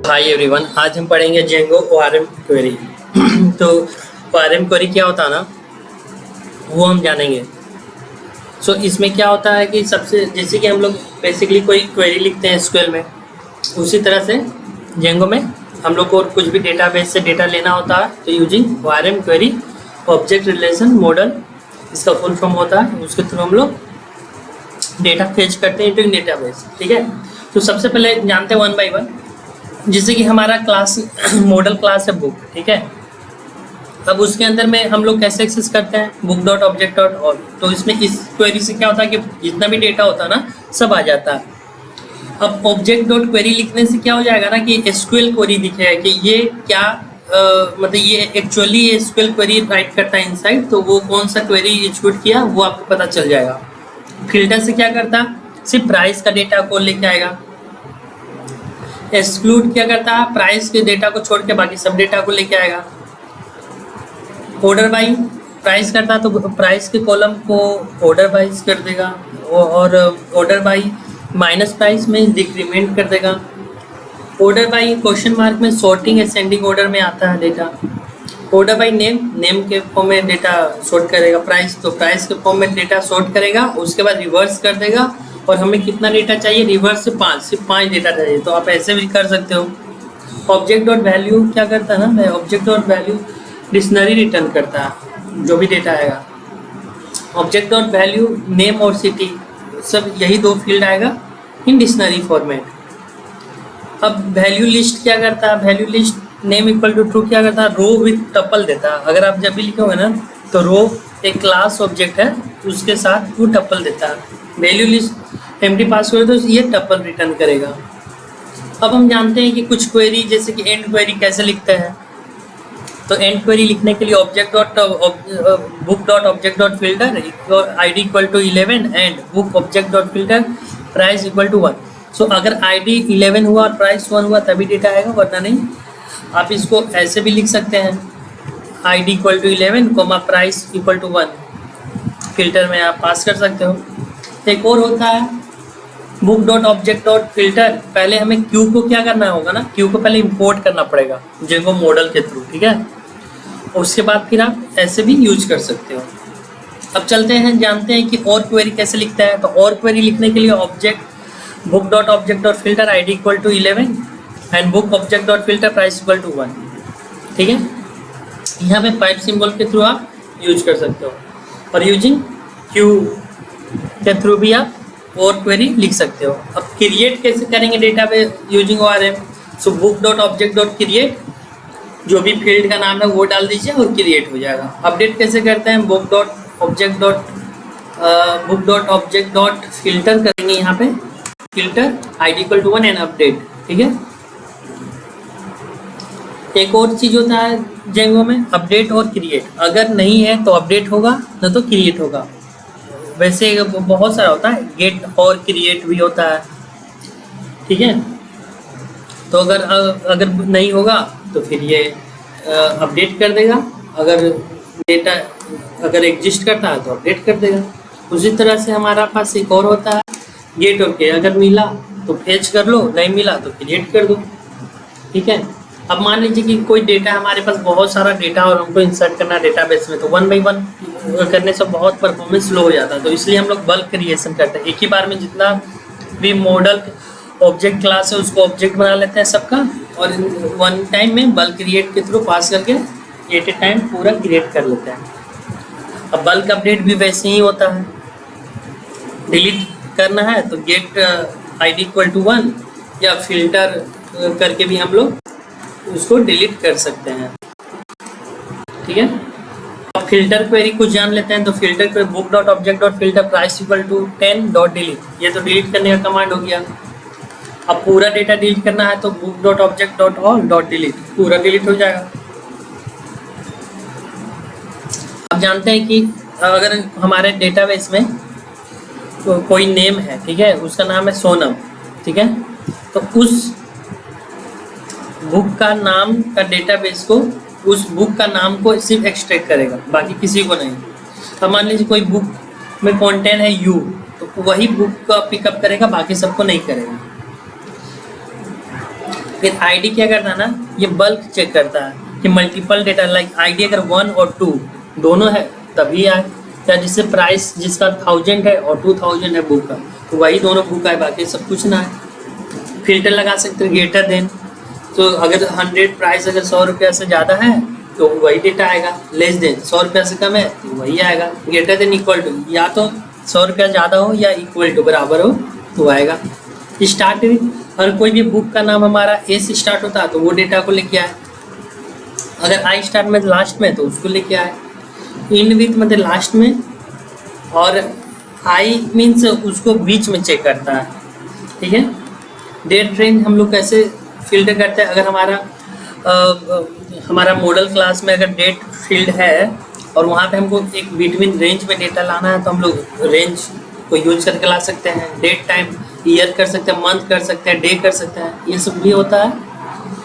Hi everyone, आज हम पढ़ेंगे जेंगो ओआरएम क्वेरी। तो ओआरएम क्वेरी क्या होता है ना, वो हम जानेंगे। इसमें क्या होता है कि सबसे जैसे कि हम लोग बेसिकली कोई क्वेरी लिखते हैं एसक्यूएल में, उसी तरह से जेंगो में हम लोग को कुछ भी डेटाबेस से डेटा लेना होता है। तो using ORM query object relation model, इसका फुल फॉर्म होता है, उसके थ्रू हम लोग डेटा फेच करते हैं इनटू डेटाबेस। ठीक है, तो सबसे पहले जानते हैं वन बाई वन। जैसे कि हमारा क्लास मॉडल क्लास है बुक, ठीक है। अब उसके अंदर में हम लोग कैसे एक्सेस करते हैं, book dot object dot all. तो इसमें इस क्वेरी से क्या होता है कि जितना भी डेटा होता है ना, सब आ जाता है। अब ऑब्जेक्ट डॉट क्वेरी लिखने से क्या हो जाएगा ना कि एसक्यूएल क्वेरी दिखेगा कि ये क्या मतलब ये एक्चुअली एसक्यूएल क्वेरी राइट करता है इनसाइड, तो वो कौन सा क्वेरी एग्जीक्यूट किया वो आपको पता चल जाएगा। फिल्टर से क्या करता है, सिर्फ प्राइस का डेटा को लेके आएगा। एक्सक्लूड क्या करता है, प्राइस के डेटा को छोड़ के बाकी सब डेटा को लेके आएगा। ऑर्डर बाई प्राइस करता है तो प्राइस के कॉलम को ऑर्डर वाइज कर देगा, और ऑर्डर बाई माइनस प्राइस में डिक्रीमेंट कर देगा। ऑर्डर बाई क्वेश्चन मार्क में सॉर्टिंग असेंडिंग ऑर्डर में आता है data. Order by name, name के फॉर्म में डेटा सॉर्ट करेगा। प्राइस तो प्राइस के फॉर्म में डेटा सॉर्ट करेगा, उसके बाद रिवर्स कर देगा। और हमें कितना डेटा चाहिए, रिवर्स से 5, सिर्फ 5 डेटा चाहिए, तो आप ऐसे भी कर सकते हो। ऑब्जेक्ट डॉट वैल्यू क्या करता है ना, object dot value dictionary return करता है जो भी डेटा आएगा। ऑब्जेक्ट डॉट वैल्यू नेम और सिटी, सब यही 2 फील्ड आएगा इन डिक्शनरी फॉर्मेट। अब वैल्यू लिस्ट क्या करता है, value list name equal to true क्या करता है, रो विथ टपल देता है। अगर आप जब भी लिखोगे ना तो रो एक क्लास ऑब्जेक्ट है, उसके साथ 2 टपल देता है। वैल्यू लिस्ट एम्प्टी पास करो तो ये टपल रिटर्न करेगा। अब हम जानते हैं कि कुछ क्वेरी जैसे कि एंड क्वेरी कैसे लिखते हैं। तो एंड क्वेरी लिखने के लिए object dot book dot object dot filter ID equal to 11 and book object dot filter price equal to 1। So अगर आईडी 11 हुआ और प्राइस 1 हुआ तभी डेटा आएगा, वरना नहीं। आप इसको ऐसे भी लिख सकते हैं, ID equal to 11 comma price equal to 1, filter में आप पास कर सकते हो। एक और होता है book dot object dot filter. पहले हमें क्यू को क्या करना होगा ना, क्यू को पहले इंपोर्ट करना पड़ेगा जेंगो मॉडल के थ्रू, ठीक है। उसके बाद फिर आप ऐसे भी यूज कर सकते हो। अब चलते हैं, जानते हैं कि और क्वेरी कैसे लिखता है। तो और क्वेरी लिखने के लिए object book dot object dot filter ID equal to 11 and book object dot filter price equal to 1, ठीक है। यहाँ पे पाइप सिंबल के थ्रू आप यूज कर सकते हो, और यूजिंग क्यू के थ्रू भी आप और क्वेरी लिख सकते हो। अब क्रिएट कैसे करेंगे database using ORM. So book dot object dot create, जो भी फील्ड का नाम है वो डाल दीजिए और क्रिएट हो जाएगा। अपडेट कैसे करते हैं, book dot object dot filter करेंगे, यहाँ पे filter ID equal to 1 and update, ठीक है। एक और चीज होता है जेंगो में, अपडेट और क्रिएट। अगर नहीं है तो अपडेट होगा, न तो क्रिएट होगा। वैसे बहुत सारा होता है, गेट और क्रिएट भी होता है, ठीक है। तो अगर नहीं होगा तो फिर ये अपडेट कर देगा, अगर डेटा अगर एग्जिस्ट करता है तो अपडेट कर देगा। उसी तरह से हमारा पास एक और होता है गेट और के। अगर मिला तो फेच कर लो, नहीं मिला तो क्रिएट कर दो, ठीक है। अब मान लीजिए कि कोई डेटा, हमारे पास बहुत सारा डेटा और हमको इंसर्ट करना है डेटाबेस में, तो 1 बाई 1 करने से बहुत परफॉर्मेंस स्लो हो जाता है। तो इसलिए हम लोग बल्क क्रिएशन करते हैं, एक ही बार में जितना भी मॉडल ऑब्जेक्ट क्लास है उसको ऑब्जेक्ट बना लेते हैं सबका, और 1 टाइम में बल्क क्रिएट के थ्रू पास करके एट ए टाइम पूरा क्रिएट कर लेते हैं। अब बल्क अपडेट भी वैसे ही होता है, डिलीट करना है तो गेट आईडी इक्वल टू 1 या फिल्टर करके भी हम लोग उसको डिलीट कर सकते हैं, ठीक है। अब फिल्टर क्वेरी कुछ जान लेते हैं। तो filter query book dot object dot filter price equal to 10 dot delete, ये तो डिलीट करने का कमांड हो गया। अब पूरा डेटा डिलीट करना है तो book dot object dot all dot delete, पूरा डिलीट हो जाएगा। अब जानते हैं कि अगर हमारे डेटाबेस में तो कोई नेम है, ठीक है, उसका नाम है सोनम, ठीक है, तो उस बुक का नाम का डेटाबेस को, उस बुक का नाम को सिर्फ एक्सट्रैक्ट करेगा, बाकी किसी को नहीं। अब मान लीजिए कोई बुक में कंटेंट है यू, तो वही बुक का पिकअप करेगा, बाकी सबको नहीं करेगा। फिर आईडी क्या करता है ना, ये बल्क चेक करता है कि मल्टीपल डेटा, लाइक आईडी अगर 1 और 2 दोनों है तभी आए, या जिससे प्राइस जिसका 1000 है और 2000 है बुक का, तो वही दोनों बुक आए, बाकी सब कुछ ना है। फिल्टर लगा सकते हो ग्रेटर देन, तो अगर 100 प्राइस अगर 100 रुपया से ज़्यादा है तो वही डेटा आएगा, लेस देन 100 रुपया से कम है तो वही आएगा, ग्रेटर देन इक्वल टू या तो 100 रुपया ज़्यादा हो या इक्वल टू बराबर हो तो आएगा। स्टार्ट विथ, अगर कोई भी बुक का नाम हमारा ए से स्टार्ट होता है तो वो डेटा को लेके आए, अगर आई स्टार्ट में लास्ट में तो उसको लेके आए, इन विथ मतलब लास्ट में, और आई मीन्स उसको बीच में चेक करता है, ठीक है। डेट रेंज हम लोग कैसे फिल्टर करते हैं, अगर हमारा मॉडल क्लास में अगर डेट फील्ड है और वहाँ पे हमको एक बिटवीन रेंज में डेटा लाना है तो हम लोग रेंज को यूज करके ला सकते हैं, डेट टाइम ईयर कर सकते हैं, मंथ कर सकते हैं, डे कर सकते हैं, ये सब भी होता है।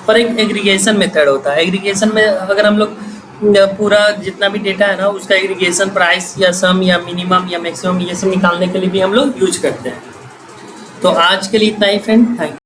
और एक एग्रीगेशन मेथड होता है, एग्रीगेशन में अगर हम लोग पूरा जितना भी डेटा है ना उसका एग्रीगेशन प्राइस या सम या मिनिमम या मैक्सिमम ये सब निकालने के लिए भी हम लोग यूज करते हैं। तो आज के लिए इतना ही फ्रेंड, थैंक यू।